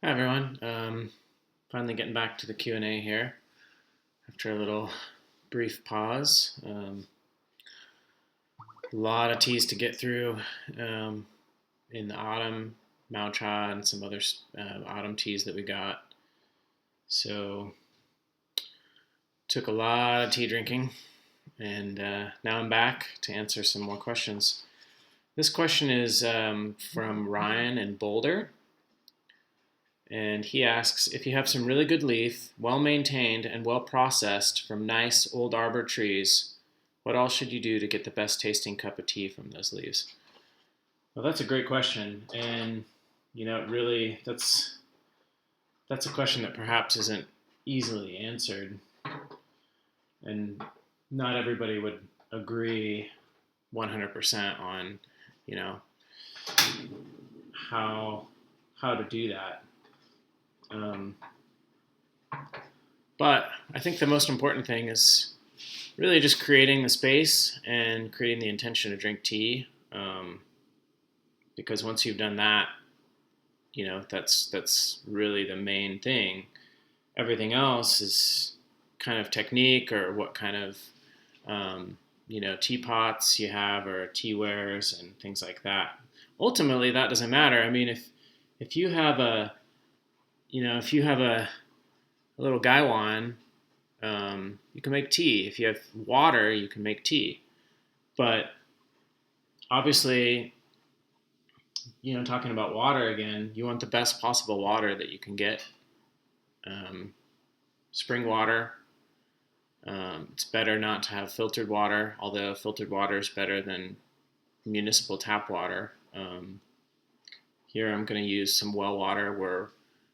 Hi everyone. Finally getting back to the Q&A here after a little brief pause. A lot of teas to get through um, in the autumn, Maucha and some other autumn teas that we got. So took a lot of tea drinking, and now I'm back to answer some more questions. This question is from Ryan in Boulder. And he asks, if you have some really good leaf, well maintained and well processed from nice old arbor trees, what else should you do to get the best tasting cup of tea from those leaves? Well, that's a great question, and really that's a question that perhaps isn't easily answered, and not everybody would agree 100% on, you know, how how to do that. Um, but I think the most important thing is really just creating the space and creating the intention to drink tea. Because once you've done that, that's really the main thing. Everything else is kind of technique or what kind of teapots you have or teawares and things like that. Ultimately, that doesn't matter. I mean, if you have a if you have a little gaiwan, you can make tea. If you have water, you can make tea. But obviously, talking about water again, you want the best possible water that you can get. Um, Spring water. It's better not to have filtered water, although filtered water is better than municipal tap water. Here I'm going to use some well water. We're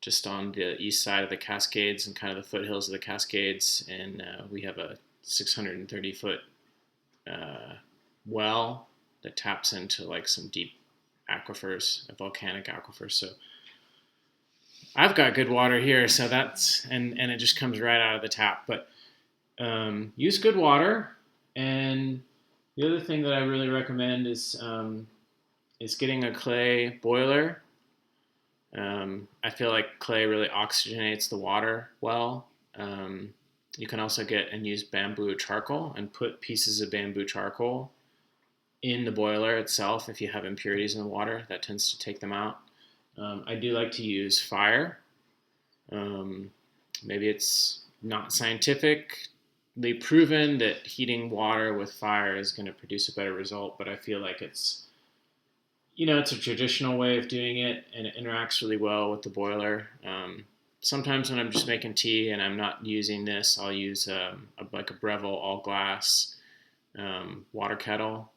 just on the east side of the Cascades and kind of the foothills of the Cascades, and we have a 630-foot well that taps into like some deep aquifers, volcanic aquifers. So I've got good water here, so that's and it just comes right out of the tap. But use good water, and the other thing that I really recommend is getting a clay boiler. I feel like clay really oxygenates the water well. You can also get and use bamboo charcoal and put pieces of bamboo charcoal in the boiler itself if you have impurities in the water. That tends to take them out. I do like to use fire. Maybe it's not scientifically proven that heating water with fire is going to produce a better result, but I feel like it's a traditional way of doing it, and it interacts really well with the boiler. Sometimes when I'm just making tea and I'm not using this, I'll use like a Breville all glass water kettle.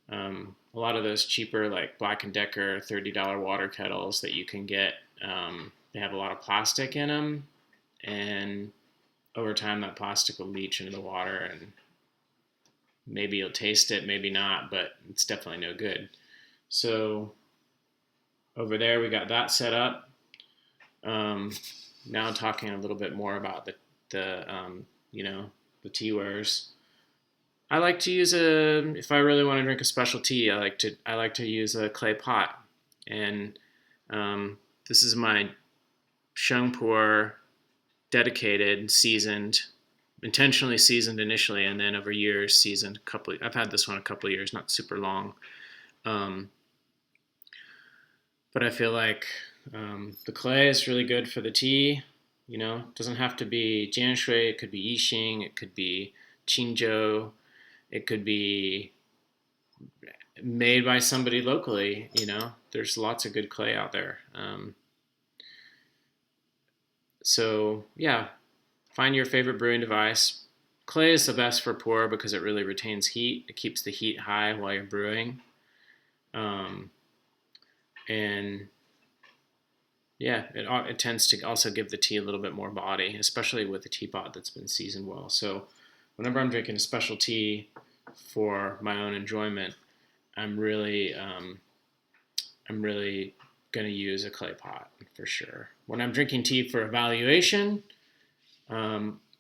A lot of those cheaper like Black and Decker $30 water kettles that you can get, they have a lot of plastic in them, and over time that plastic will leach into the water, and maybe you'll taste it, maybe not, but it's definitely no good. So over there we got that set up. Now talking a little bit more about the teawares. I like to use if I really want to drink a special tea, I like to use a clay pot, and this is my Pu-erh dedicated, seasoned, intentionally seasoned initially, and then over years seasoned. I've had this one a couple of years, not super long. Um, but I feel like the clay is really good for the tea. It doesn't have to be Jianshui. It could be Yixing. It could be Qingzhou. It could be made by somebody locally. There's lots of good clay out there. So yeah, find your favorite brewing device. Clay is the best for pour because it really retains heat. It keeps the heat high while you're brewing. And yeah, it tends to also give the tea a little bit more body, especially with a teapot that's been seasoned well. So whenever I'm drinking a special tea for my own enjoyment, I'm really going to use a clay pot for sure. When I'm drinking tea for evaluation,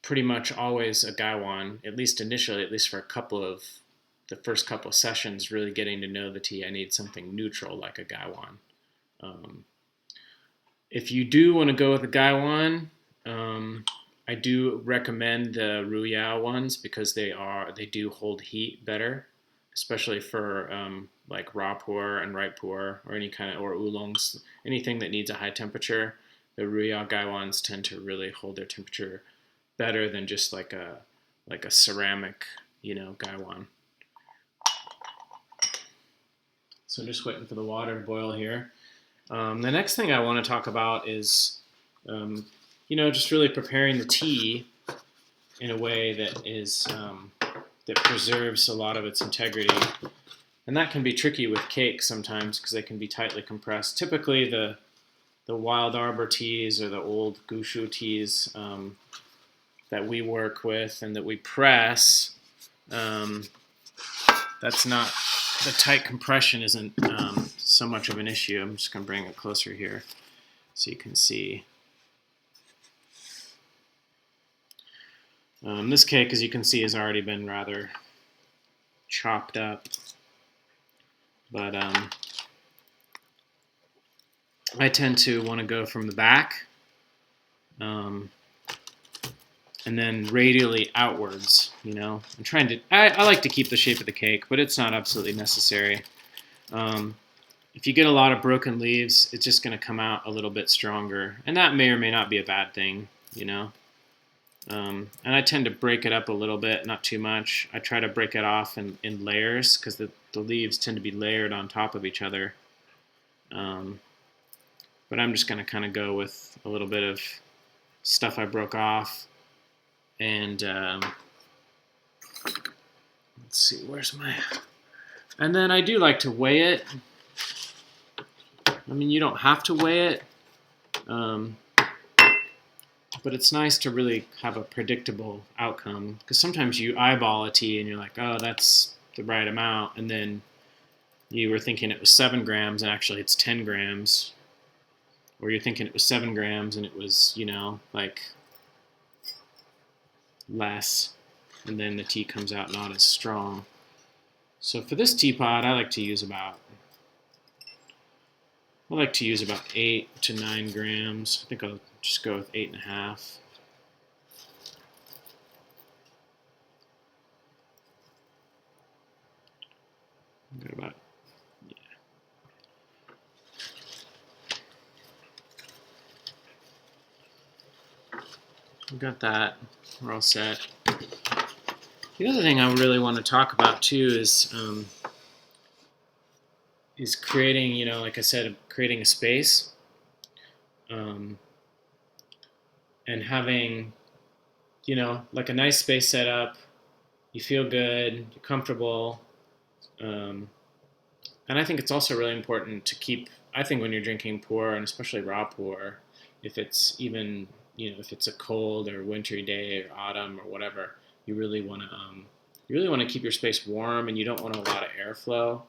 pretty much always a gaiwan, at least initially, at least for the first couple of sessions, really getting to know the tea. I need something neutral like a gaiwan. If you do want to go with the Gaiwan, I do recommend the Ruyao ones because they do hold heat better, especially for like raw pu'er and ripe pu'er or any kind of or oolongs, anything that needs a high temperature. The Ruyao Gaiwans tend to really hold their temperature better than just like a ceramic, Gaiwan. So just waiting for the water to boil here. The next thing I want to talk about is, just really preparing the tea in a way that is that preserves a lot of its integrity. And that can be tricky with cakes sometimes because they can be tightly compressed. Typically, the wild arbor teas or the old gushu teas that we work with and that we press, that's not, the tight compression isn't so much of an issue. I'm just going to bring it closer here so you can see. This cake, as you can see, has already been rather chopped up, but I tend to want to go from the back and then radially outwards, I'm trying to, I like to keep the shape of the cake, but it's not absolutely necessary. If you get a lot of broken leaves, it's just going to come out a little bit stronger, and that may or may not be a bad thing, And I tend to break it up a little bit, not too much. I try to break it off in layers because the leaves tend to be layered on top of each other. But I'm just going to kind of go with a little bit of stuff I broke off. And let's see, where's my... And then I do like to weigh it. I mean, you don't have to weigh it. But it's nice to really have a predictable outcome because sometimes you eyeball a tea and you're like, oh, that's the right amount. And then you were thinking it was 7 grams and actually it's 10 grams. Or you're thinking it was 7 grams and it was, like less. And then the tea comes out not as strong. So for this teapot, I like to use about 8 to 9 grams. I think I'll just go with 8.5. Got about, yeah. We got that. We're all set. The other thing I really want to talk about too is creating, like I said, creating a space. And having, like a nice space set up, you feel good, you're comfortable. And I think it's also really important to keep, I think when you're drinking pu'er, and especially raw pu'er, if it's even, if it's a cold or wintry day or autumn or whatever, you really want to keep your space warm, and you don't want a lot of airflow,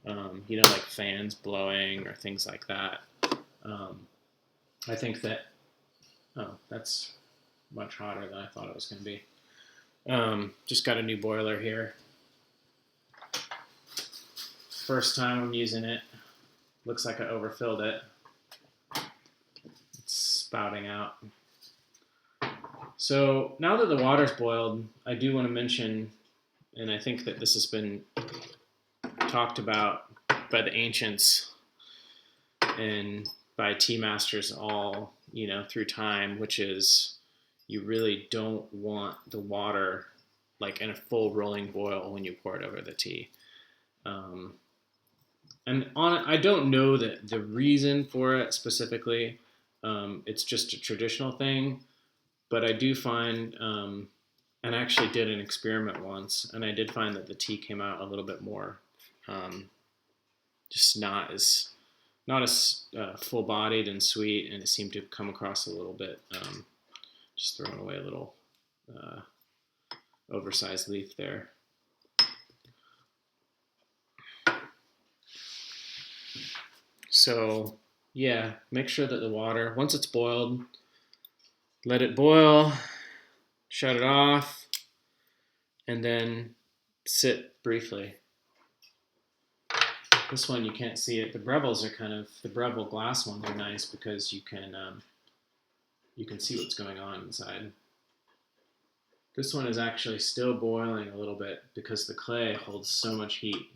like fans blowing or things like that. I think that, that's much hotter than I thought it was going to be. Just got a new boiler here. First time I'm using it. Looks like I overfilled it. It's spouting out. So now that the water's boiled, I do want to mention, and I think that this has been talked about by the ancients and by tea masters all, through time, which is you really don't want the water like in a full rolling boil when you pour it over the tea. I don't know that the reason for it specifically. It's just a traditional thing, but I do find, and I actually did an experiment once, and I did find that the tea came out a little bit more, just not as full-bodied and sweet, and it seemed to come across a little bit, just throwing away a little oversized leaf there. So yeah, make sure that the water, once it's boiled, let it boil, shut it off, and then sit briefly. This one you can't see it. The Brevils are the Breville glass ones are nice because you can see what's going on inside. This one is actually still boiling a little bit because the clay holds so much heat,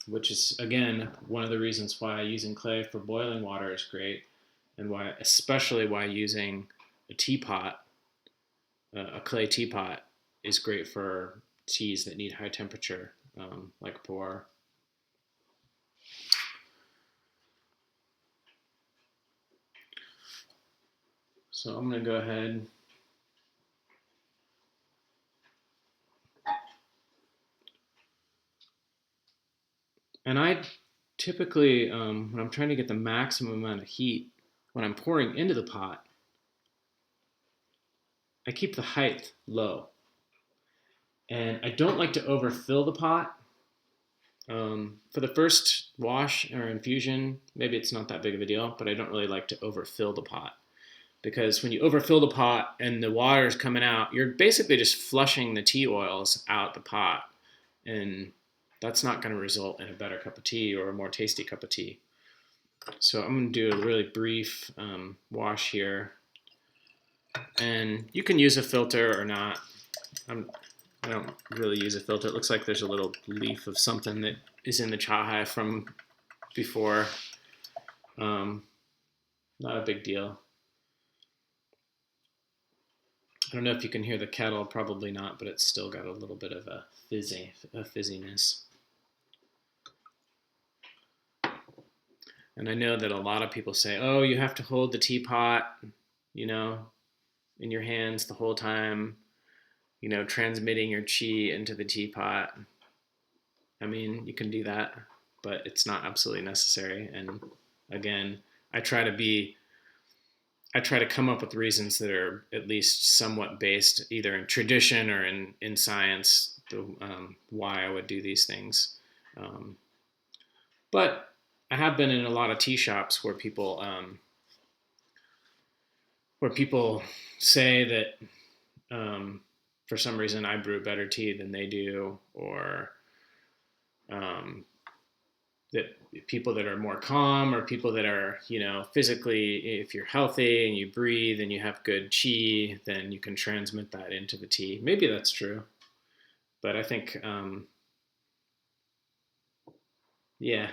which is, again, one of the reasons why using clay for boiling water is great, and especially why using a teapot, a clay teapot, is great for teas that need high temperature, like Pu-erh. So I'm going to go ahead and I typically, when I'm trying to get the maximum amount of heat, when I'm pouring into the pot, I keep the height low. And I don't like to overfill the pot. For the first wash or infusion, maybe it's not that big of a deal, but I don't really like to overfill the pot. Because when you overfill the pot and the water is coming out, you're basically just flushing the tea oils out the pot. And that's not going to result in a better cup of tea or a more tasty cup of tea. So I'm going to do a really brief wash here. And you can use a filter or not. I don't really use a filter. It looks like there's a little leaf of something that is in the chahai from before. Not a big deal. I don't know if you can hear the kettle, probably not, but it's still got a little bit of a fizziness. And I know that a lot of people say, oh, you have to hold the teapot, in your hands the whole time, transmitting your chi into the teapot. I mean, you can do that, but it's not absolutely necessary. And again, I try to come up with reasons that are at least somewhat based either in tradition or in science, why I would do these things. But I have been in a lot of tea shops where people say that for some reason I brew better tea than they do, or that people that are more calm, or people that are, physically, if you're healthy and you breathe and you have good chi, then you can transmit that into the tea. Maybe that's true, but I think, yeah,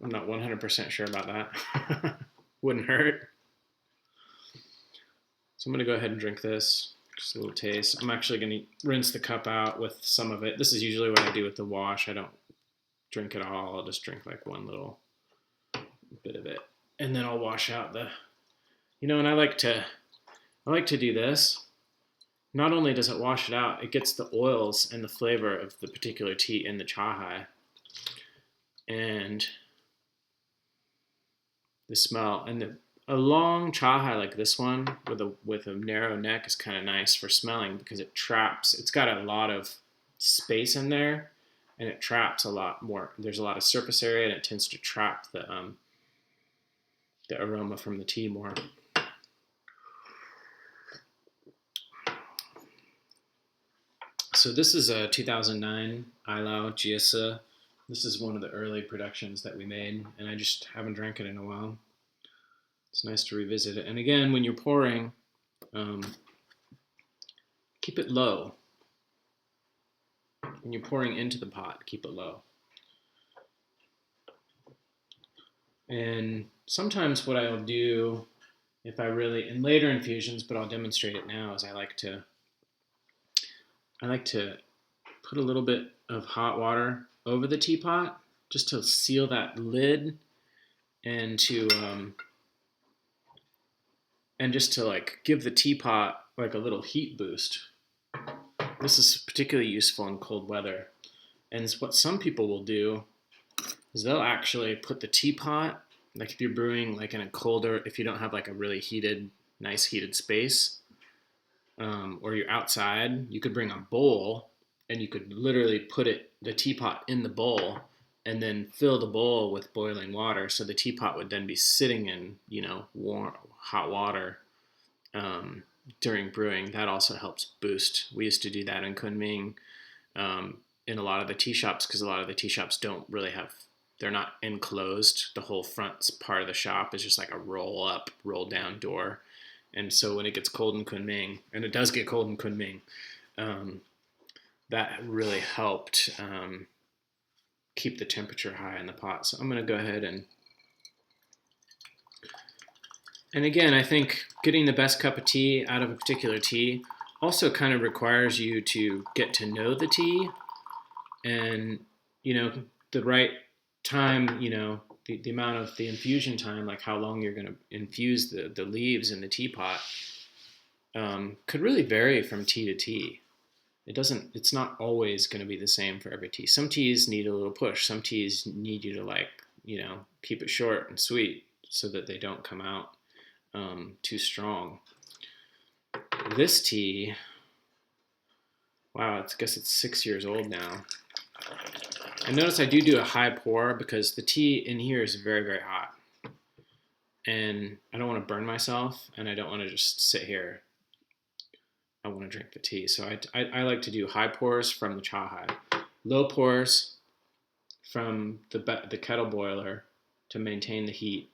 I'm not 100% sure about that. Wouldn't hurt. So I'm going to go ahead and drink this. Just a little taste. I'm actually going to rinse the cup out with some of it. This is usually what I do with the wash. I don't drink it all. I'll just drink like one little bit of it, and then I'll wash out and I like to do this. Not only does it wash it out, it gets the oils and the flavor of the particular tea in the chahai, and the smell. And a long chahai like this one with a narrow neck is kind of nice for smelling because it traps. It's got a lot of space in there, and it traps a lot more. There's a lot of surface area, and it tends to trap the aroma from the tea more. So this is a 2009 Ilau Jiasa. This is one of the early productions that we made, and I just haven't drank it in a while. It's nice to revisit it. And again, when you're pouring, keep it low. When you're pouring into the pot, keep it low. And sometimes what I'll do, in later infusions, but I'll demonstrate it now, is I like to put a little bit of hot water over the teapot just to seal that lid, and just to like give the teapot like a little heat boost. This is particularly useful in cold weather. And what some people will do is they'll actually put the teapot, like if you're brewing like in a colder, if you don't have like a really nice heated space, or you're outside, you could bring a bowl and you could literally put the teapot in the bowl and then fill the bowl with boiling water. So the teapot would then be sitting in, warm, hot water during brewing. That also helps boost. We used to do that in Kunming. in a lot of the tea shops, because a lot of the tea shops don't really have, they're not enclosed. The whole front part of the shop is just like a roll up, roll down door. And so when it gets cold in Kunming, and it does get cold in Kunming, that really helped keep the temperature high in the pot. So I'm going to go ahead and again, I think getting the best cup of tea out of a particular tea also kind of requires you to get to know the tea and, the right time, the amount of the infusion time, like how long you're going to infuse the leaves in the teapot, could really vary from tea to tea. It's not always going to be the same for every tea. Some teas need a little push. Some teas need you to keep it short and sweet so that they don't come out too strong. This tea, wow, I guess it's 6 years old now. I notice I do a high pour because the tea in here is very, very hot. And I don't want to burn myself, and I don't want to just sit here. I want to drink the tea. So I like to do high pours from the cha hai, low pours from the kettle boiler to maintain the heat.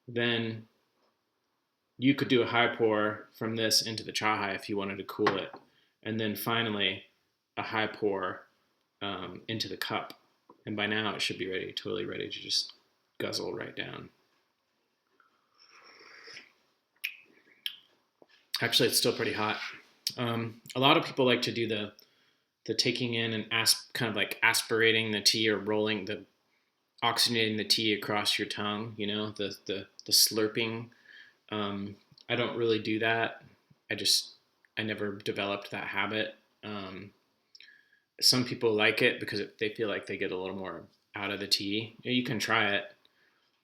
Then you could do a high pour from this into the cha hai if you wanted to cool it. And then finally, a high pour into the cup. And by now, it should be totally ready to just guzzle right down. Actually, it's still pretty hot. A lot of people like to do the taking in and kind of like aspirating the tea or oxygenating the tea across your tongue, the slurping. I don't really do that. I never developed that habit. Some people like it because they feel like they get a little more out of the tea. You can try it.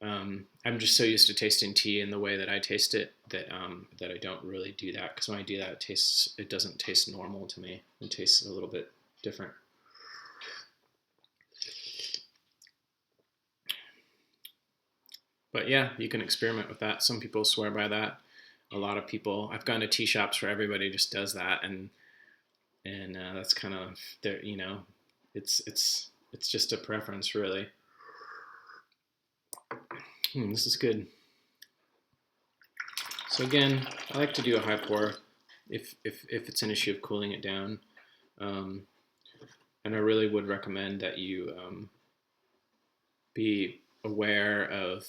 I'm just so used to tasting tea in the way that I taste it that I don't really do that, because when I do that, it doesn't taste normal to me. It tastes a little bit different. But yeah, you can experiment with that. Some people swear by that. A lot of people, I've gone to tea shops where everybody just does that, and that's kind of their, it's just a preference, really. This is good. So again, I like to do a high pour if it's an issue of cooling it down, and I really would recommend that you be aware of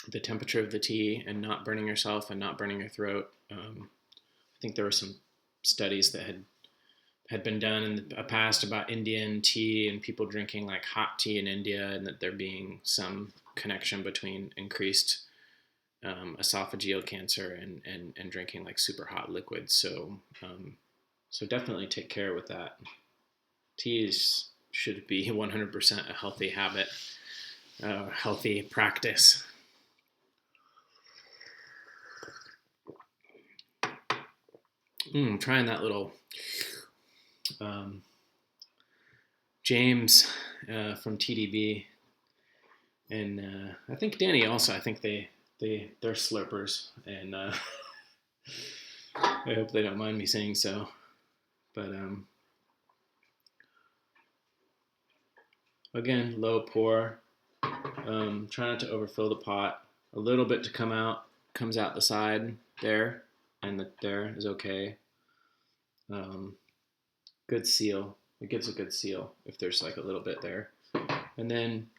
the temperature of the tea and not burning yourself and not burning your throat. I think there were some studies that had been done in the past about Indian tea and people drinking like hot tea in India, and that there being some connection between increased esophageal cancer and drinking like super hot liquids. So definitely take care with that. Teas should be 100% a healthy habit, healthy practice. I'm trying that little James from TDB, and I think Danny also. I think they're slurpers, and I hope they don't mind me saying so. But again, low pour. Try not to overfill the pot. A little bit to comes out the side there, and there is okay. Good seal. It gives a good seal if there's like a little bit there. And then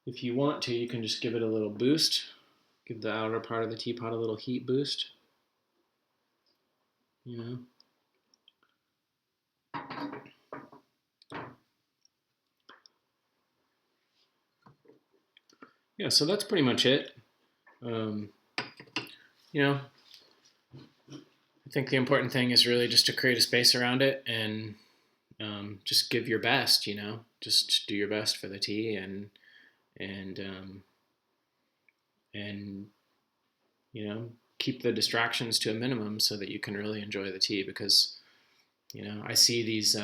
if you want to, you can just give it a little boost. Give the outer part of the teapot a little heat boost. Yeah, so that's pretty much it. I think the important thing is really just to create a space around it and just give your best, just do your best for the tea and keep the distractions to a minimum so that you can really enjoy the tea, because, I see these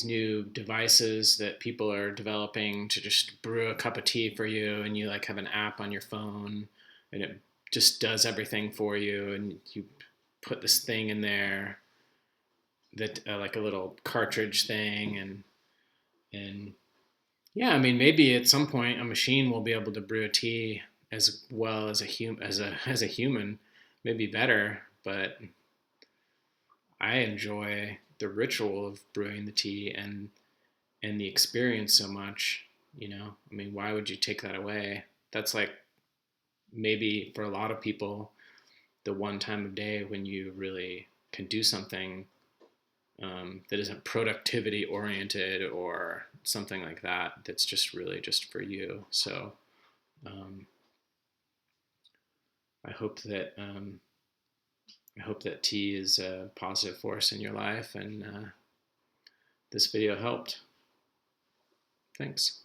new devices that people are developing to just brew a cup of tea for you, and you like have an app on your phone and it just does everything for you, and you put this thing in there that like a little cartridge thing, and yeah, I mean, maybe at some point a machine will be able to brew a tea as well as a human, maybe better. But I enjoy the ritual of brewing the tea and the experience so much. I mean, why would you take that away? That's like maybe for a lot of people the one time of day when you really can do something that isn't productivity oriented or something like that. That's just really just for you. So um, I hope that tea is a positive force in your life, and this video helped. Thanks.